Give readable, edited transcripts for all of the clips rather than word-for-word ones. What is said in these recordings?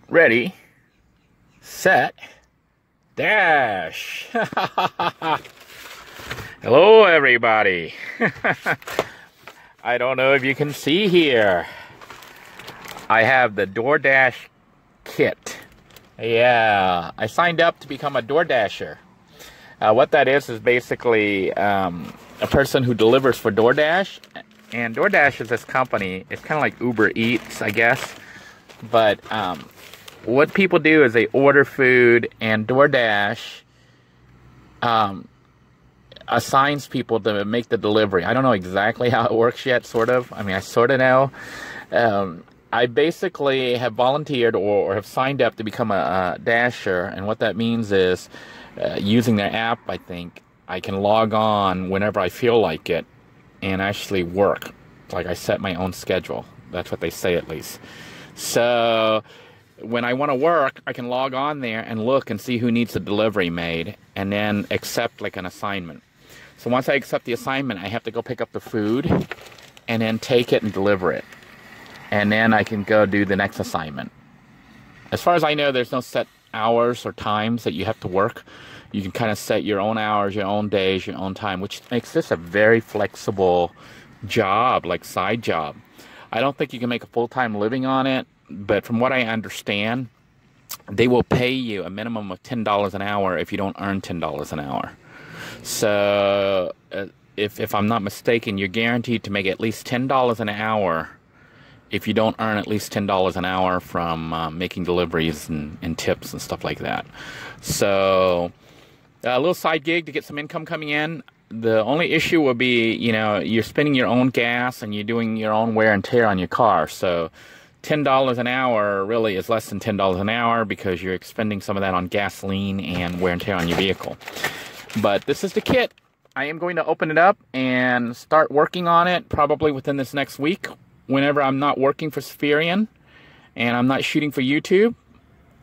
ready, set, dash. Hello, everybody. I don't know if you can see here. I have the DoorDash kit. Yeah, I signed up to become a DoorDasher. What that is basically a person who delivers for DoorDash. And DoorDash is this company. It's kind of like Uber Eats, I guess. But what people do is they order food, and DoorDash assigns people to make the delivery. I don't know exactly how it works yet, sort of. I mean, I sort of know. I basically have volunteered or have signed up to become a dasher, and what that means is using their app, I think, I can log on whenever I feel like it and actually work. Like, I set my own schedule. That's what they say, at least. So when I want to work, I can log on there and look and see who needs the delivery made, and then accept like an assignment. So once I accept the assignment, I have to go pick up the food and then take it and deliver it. And then I can go do the next assignment. As far as I know, there's no set hours or times that you have to work. You can kind of set your own hours, your own days, your own time, which makes this a very flexible job, like side job. I don't think you can make a full-time living on it, but from what I understand, they will pay you a minimum of $10 an hour if you don't earn $10 an hour. So if I'm not mistaken, you're guaranteed to make at least $10 an hour if you don't earn at least $10 an hour from making deliveries and tips and stuff like that. So a little side gig to get some income coming in. The only issue will be, you know, you're spending your own gas and you're doing your own wear and tear on your car. So $10 an hour really is less than $10 an hour because you're expending some of that on gasoline and wear and tear on your vehicle. But this is the kit. I am going to open it up and start working on it probably within this next week. Whenever I'm not working for Spherian and I'm not shooting for YouTube,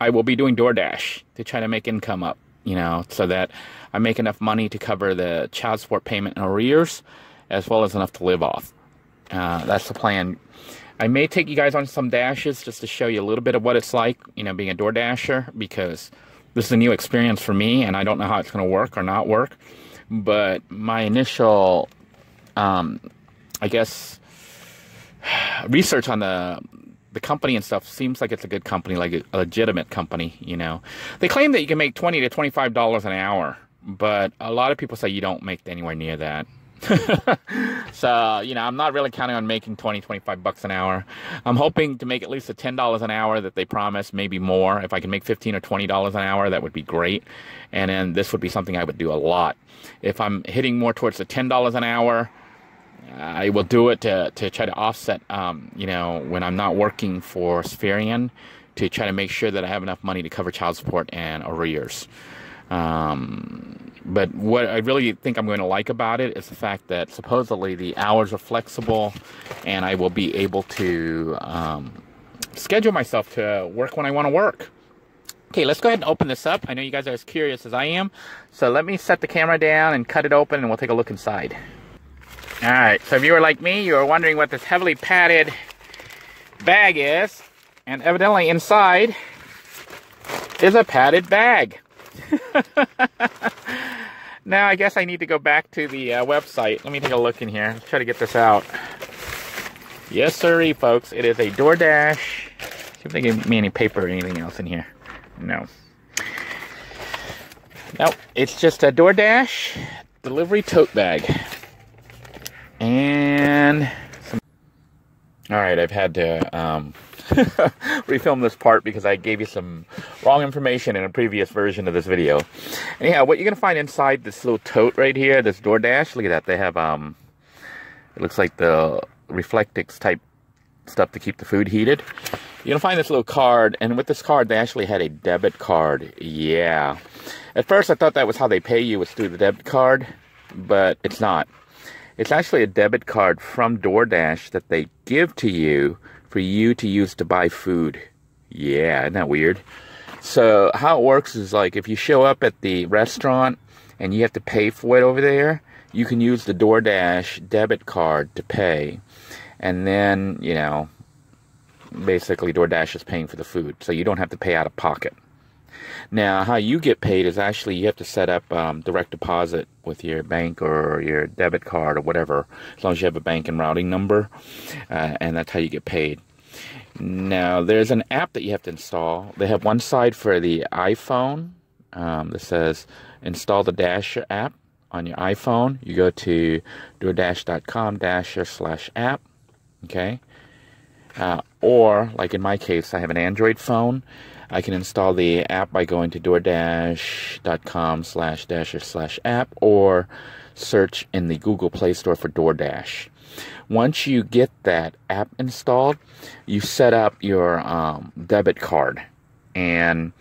I will be doing DoorDash to try to make income up, you know, so that I make enough money to cover the child support payment and arrears, as well as enough to live off. That's the plan. I may take you guys on some dashes just to show you a little bit of what it's like, you know, being a DoorDasher, because this is a new experience for me and I don't know how it's going to work or not work. But my initial, I guess, research on the company and stuff seems like it's a good company, like a legitimate company, you know. They claim that you can make $20 to $25 an hour, but a lot of people say you don't make anywhere near that. So, you know, I'm not really counting on making 20, 25 bucks an hour. I'm hoping to make at least the $10 an hour that they promise, maybe more. If I can make $15 or $20 an hour, that would be great. And then this would be something I would do a lot. If I'm hitting more towards the $10 an hour, I will do it to try to offset, you know, when I'm not working for Spherian, to try to make sure that I have enough money to cover child support and arrears. But what I really think I'm going to like about it is the fact that supposedly the hours are flexible and I will be able to schedule myself to work when I want to work. Okay, let's go ahead and open this up. I know you guys are as curious as I am. So let me set the camera down and cut it open and we'll take a look inside. Alright, so if you were like me, you were wondering what this heavily padded bag is. And evidently inside is a padded bag. Now I guess I need to go back to the website. Let me take a look in here. Let's try to get this out. Yes sirree, folks. It is a DoorDash. See if they gave me any paper or anything else in here. No. Nope, it's just a DoorDash delivery tote bag. And alright, I've had to refilm this part because I gave you some wrong information in a previous version of this video. Anyhow, what you're going to find inside this little tote right here, this DoorDash, look at that. They have, it looks like the Reflectix type stuff to keep the food heated. You're going to find this little card, and with this card, they actually had a debit card. Yeah. At first, I thought that was how they pay you, was through the debit card, but it's not. It's actually a debit card from DoorDash that they give to you for you to use to buy food. Yeah, isn't that weird? So how it works is, like, if you show up at the restaurant and you have to pay for it over there, you can use the DoorDash debit card to pay. And then, you know, basically DoorDash is paying for the food, so you don't have to pay out of pocket. Now, how you get paid is actually you have to set up direct deposit with your bank or your debit card or whatever, as long as you have a bank and routing number, and that's how you get paid. Now, there's an app that you have to install. They have one side for the iPhone that says install the Dasher app on your iPhone. You go to DoorDash.com/Dasher/app, okay? Or, like in my case, I have an Android phone. I can install the app by going to DoorDash.com/Dasher/app or search in the Google Play Store for DoorDash. Once you get that app installed, you set up your debit card. And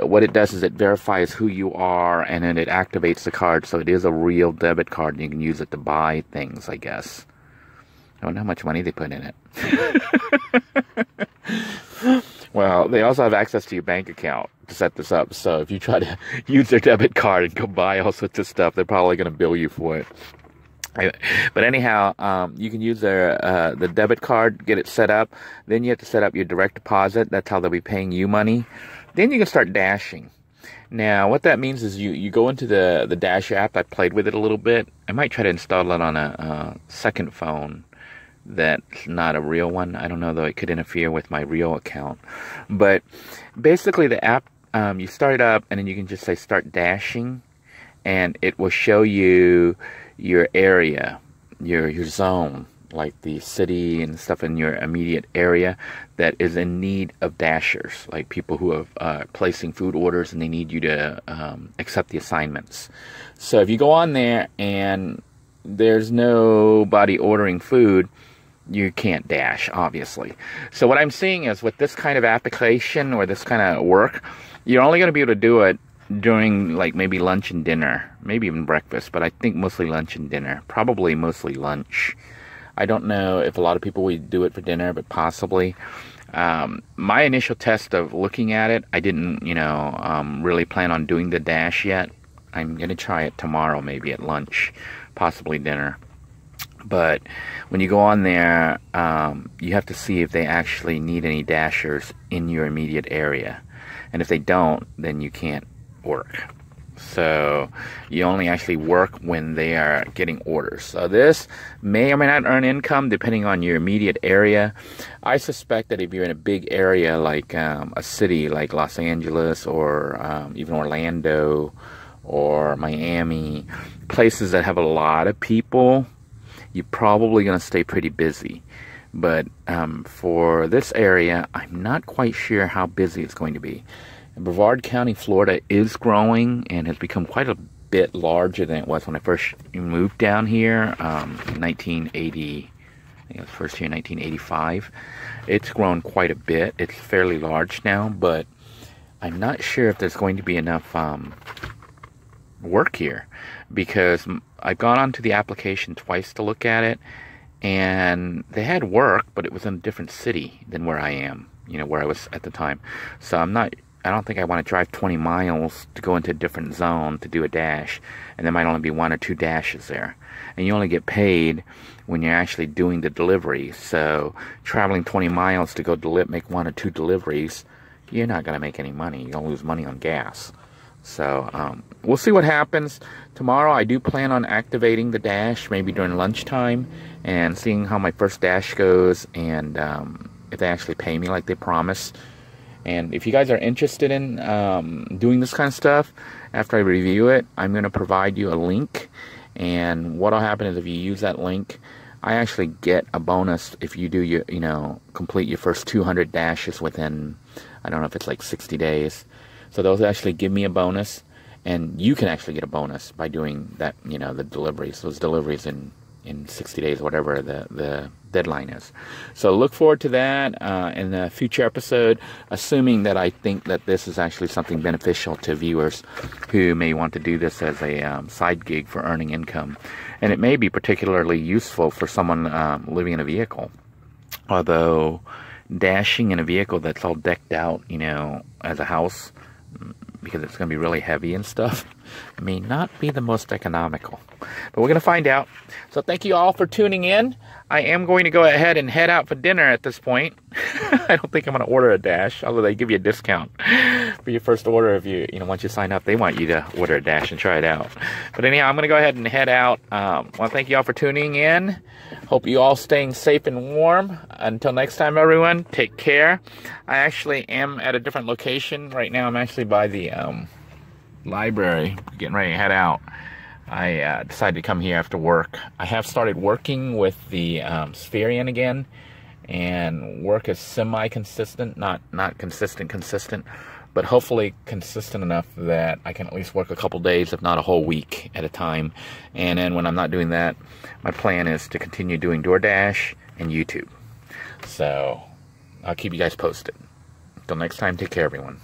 what it does is it verifies who you are, and then it activates the card. So it is a real debit card, and you can use it to buy things, I guess. I don't know how much money they put in it. Well, they also have access to your bank account to set this up. So if you try to use their debit card and go buy all sorts of stuff, they're probably going to bill you for it. But anyhow, you can use the debit card, get it set up. Then you have to set up your direct deposit. That's how they'll be paying you money. Then you can start dashing. Now, what that means is you go into the Dash app. I played with it a little bit. I might try to install it on a second phone that's not a real one. I don't know, though. It could interfere with my real account. But basically, the app, you start it up, and then you can just say start dashing, and it will show you your area, your zone, like the city and stuff in your immediate area that is in need of dashers, like people who are placing food orders and they need you to accept the assignments. So if you go on there and there's nobody ordering food, you can't dash, obviously. So what I'm seeing is with this kind of application or this kind of work, you're only going to be able to do it during like maybe lunch and dinner, maybe even breakfast, but I think mostly lunch and dinner, probably mostly lunch. I don't know if a lot of people would do it for dinner, but possibly. My initial test of looking at it, I didn't, really plan on doing the dash yet. I'm going to try it tomorrow, maybe at lunch, possibly dinner. But when you go on there, you have to see if they actually need any dashers in your immediate area. And if they don't, then you can't work. So you only actually work when they are getting orders. So this may or may not earn income depending on your immediate area. I suspect that if you're in a big area like a city like Los Angeles or even Orlando or Miami, places that have a lot of people, you're probably going to stay pretty busy. But for this area, I'm not quite sure how busy it's going to be. Brevard County, Florida is growing and has become quite a bit larger than it was when I first moved down here in 1980. I think it was first here in 1985. It's grown quite a bit. It's fairly large now, but I'm not sure if there's going to be enough work here, because I've gone onto the application twice to look at it, and they had work, but it was in a different city than where I am, where I was at the time. So I don't think I want to drive 20 miles to go into a different zone to do a dash, and there might only be 1 or 2 dashes there. And you only get paid when you're actually doing the delivery. So traveling 20 miles to go make 1 or 2 deliveries, you're not going to make any money. You're going to lose money on gas. So we'll see what happens. Tomorrow I do plan on activating the dash, maybe during lunchtime, and seeing how my first dash goes, and if they actually pay me like they promised. And if you guys are interested in doing this kind of stuff, after I review it, I'm going to provide you a link. And what will happen is if you use that link, I actually get a bonus if you do your, complete your first 200 dashes within, I don't know if it's like 60 days. So those actually give me a bonus, and you can actually get a bonus by doing that, the deliveries, those deliveries in 60 days, whatever the deadline is. So look forward to that in a future episode, assuming that I think that this is actually something beneficial to viewers who may want to do this as a side gig for earning income. And it may be particularly useful for someone living in a vehicle. Although dashing in a vehicle that's all decked out, as a house, because it's going to be really heavy and stuff, may not be the most economical. But we're going to find out. So thank you all for tuning in. I am going to go ahead and head out for dinner at this point. I don't think I'm going to order a Dash, although they give you a discount for your first order. If you know, once you sign up, they want you to order a Dash and try it out. But anyhow, I'm going to go ahead and head out. Well, thank you all for tuning in. Hope you all staying safe and warm. Until next time, everyone, take care. I actually am at a different location right now. I'm actually by the library, getting ready to head out. I decided to come here after work. I have started working with the Spherian again, and work is semi-consistent, not consistent, but hopefully consistent enough that I can at least work a couple days, if not a whole week at a time. And then when I'm not doing that, my plan is to continue doing DoorDash and YouTube. So I'll keep you guys posted. Until next time, take care, everyone.